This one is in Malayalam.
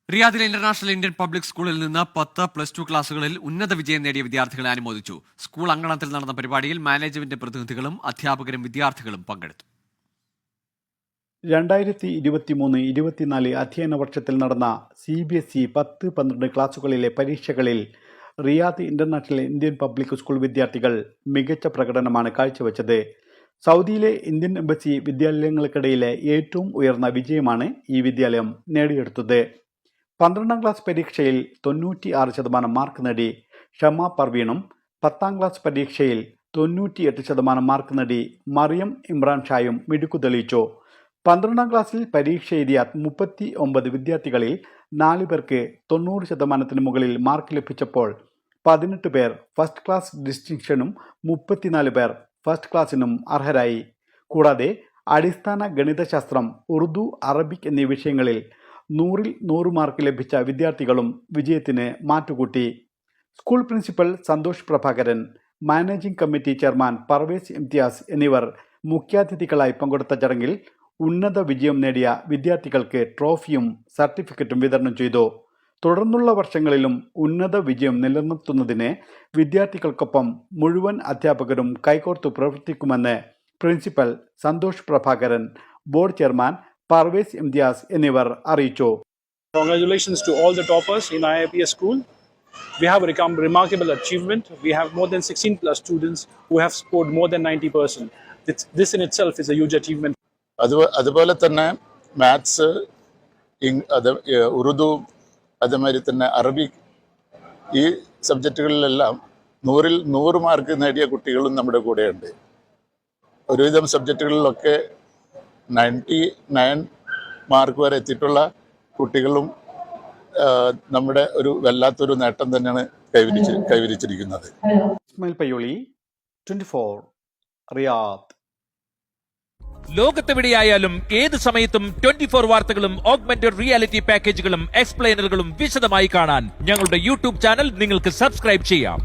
റിയാദിലെ ഇന്റർനാഷണൽ ഇന്ത്യൻ പബ്ലിക് സ്കൂളിൽ നിന്ന് 10+2 ക്ലാസുകളിൽ ഉന്നത വിജയം നേടിയ വിദ്യാർത്ഥികളെ അനുമോദിച്ചു. സ്കൂൾ അങ്കണത്തിൽ നടന്ന പരിപാടിയിൽ മാനേജ്മെന്റ് പ്രതിനിധികളും അധ്യാപകരും വിദ്യാർത്ഥികളും പങ്കെടുത്തു. 2023-24 അധ്യയന വർഷത്തിൽ നടന്ന CBSE 10-12 ക്ലാസുകളിലെ പരീക്ഷകളിൽ Riyadh international Indian public school വിദ്യാർത്ഥികൾ മികച്ച പ്രകടനമാണ് കാഴ്ചവെച്ചത്. സൗദിയിലെ ഇന്ത്യൻ എംബസി വിദ്യാലയങ്ങൾക്കിടയിലെ ഏറ്റവും ഉയർന്ന വിജയമാണ് ഈ വിദ്യാലയം നേടിയെടുത്തത്. 12ാം ക്ലാസ് പരീക്ഷയിൽ 96% മാർക്ക് നേടി ഷമ പർവീണും 10ാം ക്ലാസ് പരീക്ഷയിൽ 98% മാർക്ക് നേടി മറിയം ഇമ്രാൻ ഷായും മിടുക്കു തെളിയിച്ചു. 12ാം ക്ലാസ്സിൽ പരീക്ഷ എഴുതിയ 39 വിദ്യാർത്ഥികളിൽ 4 പേർക്ക് 90% മുകളിൽ മാർക്ക് ലഭിച്ചപ്പോൾ 18 പേർ ഫസ്റ്റ് ക്ലാസ് ഡിസ്റ്റിങ്ഷനും 34 പേർ ഫസ്റ്റ് ക്ലാസ്സിനും അർഹരായി. കൂടാതെ അടിസ്ഥാന ഗണിതശാസ്ത്രം, ഉറുദു, അറബിക് എന്നീ വിഷയങ്ങളിൽ 100-ൽ 100 മാർക്ക് ലഭിച്ച വിദ്യാർത്ഥികളും വിജയത്തിന് മാറ്റുകൂട്ടി. School principal Santhosh Prabhakaran, managing committee chairman Parvez Imtiaz എന്നിവർ മുഖ്യാതിഥികളായി പങ്കെടുത്ത ചടങ്ങിൽ ഉന്നത വിജയം നേടിയ വിദ്യാർത്ഥികൾക്ക് ട്രോഫിയും സർട്ടിഫിക്കറ്റും വിതരണം ചെയ്തു. തുടർന്നുള്ള വർഷങ്ങളിലും ഉന്നത വിജയം നിലനിർത്തുന്നതിന് വിദ്യാർത്ഥികൾക്കൊപ്പം മുഴുവൻ അധ്യാപകരും കൈകോർത്തു പ്രവർത്തിക്കുമെന്ന് principal Santhosh Prabhakaran, board chairman Parvez Imtiaz എന്നിവർ അറിയിച്ചു. Congratulations to all the toppers in IIPS school. We have become remarkable achievement. We have more than 16+ students who have scored more than 90%. This in itself is a huge achievement. അതുപോലെ തന്നെ മാത്സ്, ഉറുദു, അതുമാതിരി തന്നെ അറബിക്, ഈ സബ്ജക്റ്റുകളിലെല്ലാം 100-ൽ 100 മാർക്ക് നേടിയ കുട്ടികളും നമ്മുടെ കൂടെയുണ്ട്. ഒരുവിധം സബ്ജക്റ്റുകളിലൊക്കെ 99 മാർക്ക് വരെ എത്തിയിട്ടുള്ള കുട്ടികളും നമ്മുടെ ഒരു വല്ലാത്തൊരു നേട്ടം തന്നെയാണ് കൈവരിച്ചിരിക്കുന്നത്. ഇസ്മായിൽ പയ്യോളി, 24 റിയാദ്. ലോകത്തെവിടെയായാലും ഏത് സമയത്തും 24 വാർത്തകളും ഓഗ്മെന്റഡ് റിയാലിറ്റി പാക്കേജുകളും എക്സ്പ്ലെയിനറുകളും വിശദമായി കാണാൻ ഞങ്ങളുടെ യൂട്യൂബ് ചാനൽ നിങ്ങൾക്ക് സബ്സ്ക്രൈബ് ചെയ്യാം.